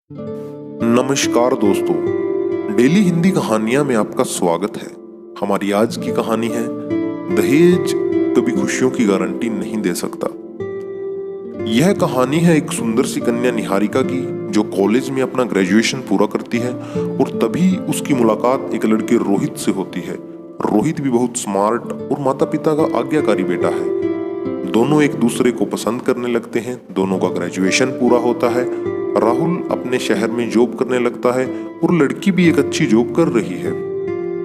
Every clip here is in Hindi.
नमस्कार दोस्तों, डेली हिंदी कहानियां में आपका स्वागत है। हमारी आज की कहानी है दहेज कभी खुशियों की गारंटी नहीं दे सकता। यह कहानी है एक सुंदर सी कन्या निहारिका की जो कॉलेज में अपना ग्रेजुएशन पूरा करती है और तभी उसकी मुलाकात एक लड़के रोहित से होती है। रोहित भी बहुत स्मार्ट और माता पिता का आज्ञाकारी बेटा है। दोनों एक दूसरे को पसंद करने लगते हैं। दोनों का ग्रेजुएशन पूरा होता है। राहुल अपने शहर में जॉब करने लगता है और लड़की भी एक अच्छी जॉब कर रही है।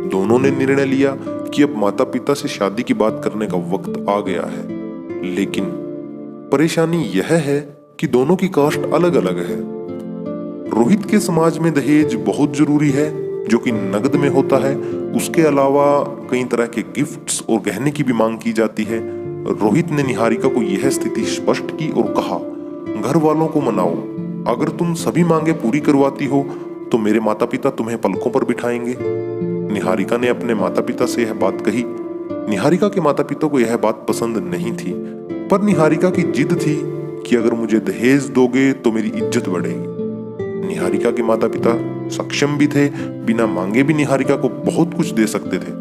दोनों ने निर्णय लिया कि अब माता पिता से शादी की बात करने का वक्त आ गया है। लेकिन परेशानी यह है कि दोनों की कास्ट अलग अलग है। रोहित के समाज में दहेज बहुत जरूरी है, जो कि नगद में होता है। उसके अलावा कई तरह के गिफ्ट्स और गहने की भी मांग की जाती है। रोहित ने निहारिका को यह स्थिति स्पष्ट की और कहा, घर वालों को मनाओ, अगर तुम सभी मांगे पूरी करवाती हो तो मेरे माता पिता तुम्हें पलकों पर बिठाएंगे। निहारिका ने अपने माता पिता से यह बात कही। निहारिका के माता पिता को यह बात पसंद नहीं थी, पर निहारिका की जिद थी कि अगर मुझे दहेज दोगे तो मेरी इज्जत बढ़ेगी। निहारिका के माता पिता सक्षम भी थे, बिना मांगे भी निहारिका को बहुत कुछ दे सकते थे,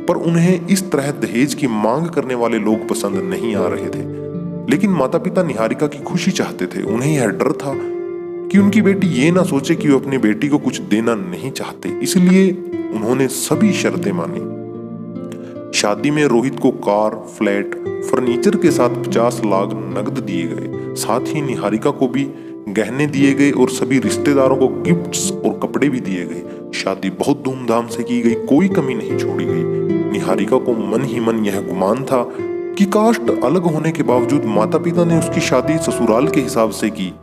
पर उन्हें इस तरह दहेज की मांग करने वाले लोग पसंद नहीं आ रहे थे। लेकिन माता पिता निहारिका की खुशी चाहते थे। उन्हें यह डर था कि उनकी बेटी ये ना सोचे कि वो अपनी बेटी को कुछ देना नहीं चाहते, इसलिए उन्होंने सभी शर्तें मानी। शादी में रोहित को कार, फ्लैट, फर्नीचर के साथ 50 लाख नकद दिए गए। साथ ही निहारिका को भी गहने दिए गए और सभी रिश्तेदारों को गिफ्ट्स और कपड़े भी दिए गए। शादी बहुत धूमधाम से की गई, कोई कमी नहीं छोड़ी गई। निहारिका को मन ही मन यह गुमान था कि कास्ट अलग होने के बावजूद माता पिता ने उसकी शादी ससुराल के हिसाब से की।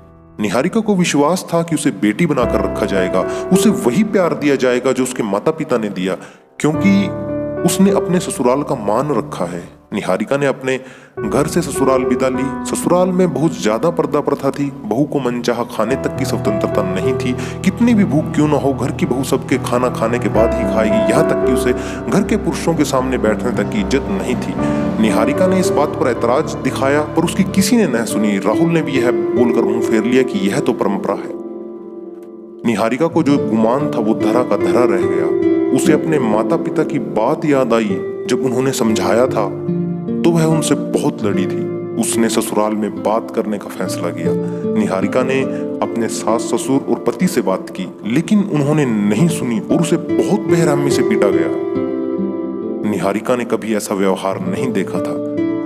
निहारिका को विश्वास था कि उसे बेटी बनाकर रखा जाएगा, उसे वही प्यार दिया जाएगा जो उसके माता पिता ने दिया, क्योंकि उसने अपने ससुराल का मान रखा है। निहारिका ने अपने घर से ससुराल विदा ली। ससुराल में बहुत ज्यादा पर्दा प्रथा थी। बहू को मनचाहा खाने तक की स्वतंत्रता नहीं थी। कितनी भी भूख क्यों ना हो, घर की बहू सबके खाना खाने के बाद ही खाएगी। यहाँ तक कि उसे घर के पुरुषों के सामने बैठने तक की इज्जत नहीं थी। निहारिका ने इस बात पर ऐतराज दिखाया, पर उसकी किसी ने न सुनी। राहुल ने भी यह बोलकर मुंह फेर लिया कि यह तो परंपरा है। निहारिका को जो गुमान था वो धरा का धरा रह गया। उसे अपने माता पिता की बात याद आई। जब उन्होंने समझाया था तो वह उनसे बहुत लड़ी थी। उसने ससुराल में बात करने का फैसला किया। निहारिका ने अपने सास ससुर और पति से बात की, लेकिन उन्होंने नहीं सुनी और उसे बहुत बेरहमी से पीटा गया। निहारिका ने कभी ऐसा व्यवहार नहीं देखा था।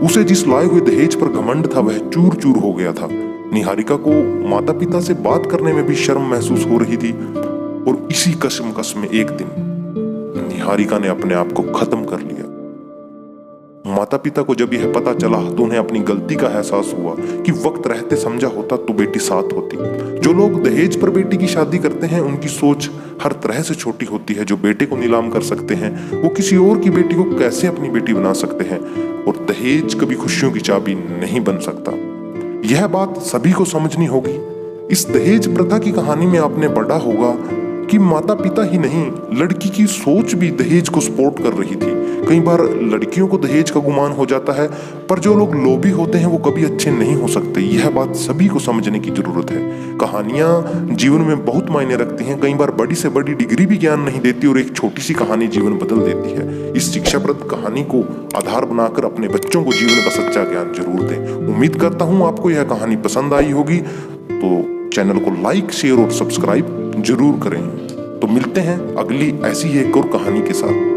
उसे जिस लाए हुए दहेज पर घमंड था वह चूर चूर हो गया था। निहारिका को माता पिता से बात करने में भी शर्म महसूस हो रही थी। और इसी कशमकश में एक दिन निहारिका ने अपने आप को खत्म कर लिया। माता पिता को जब यह पता चला तो उन्हें अपनी गलती का एहसास हुआ कि वक्त रहते समझा होता तो बेटी साथ होती। जो लोग दहेज पर बेटी की शादी करते हैं उनकी सोच हर तरह से छोटी होती है। जो बेटे को नीलाम कर सकते हैं वो किसी और की बेटी को कैसे अपनी बेटी बना सकते हैं। और दहेज कभी खुशियों की चाबी नहीं बन सकता। यह बात सभी को समझनी होगी। इस दहेज प्रथा की कहानी में आपने पढ़ा होगा कि माता पिता ही नहीं, लड़की की सोच भी दहेज को सपोर्ट कर रही थी। कई बार लड़कियों को दहेज का गुमान हो जाता है, पर जो लोग लोभी होते हैं वो कभी अच्छे नहीं हो सकते। यह बात सभी को समझने की जरूरत है। कहानियां जीवन में बहुत मायने रखती हैं। कई बार बड़ी से बड़ी डिग्री भी ज्ञान नहीं देती और एक छोटी सी कहानी जीवन बदल देती है। इस शिक्षाप्रद कहानी को आधार बनाकर अपने बच्चों को जीवन का सच्चा ज्ञान जरूर दें। उम्मीद करता हूँ आपको यह कहानी पसंद आई होगी, तो चैनल को लाइक, शेयर और सब्सक्राइब जरूर करें। तो मिलते हैं अगली ऐसी ही एक और कहानी के साथ।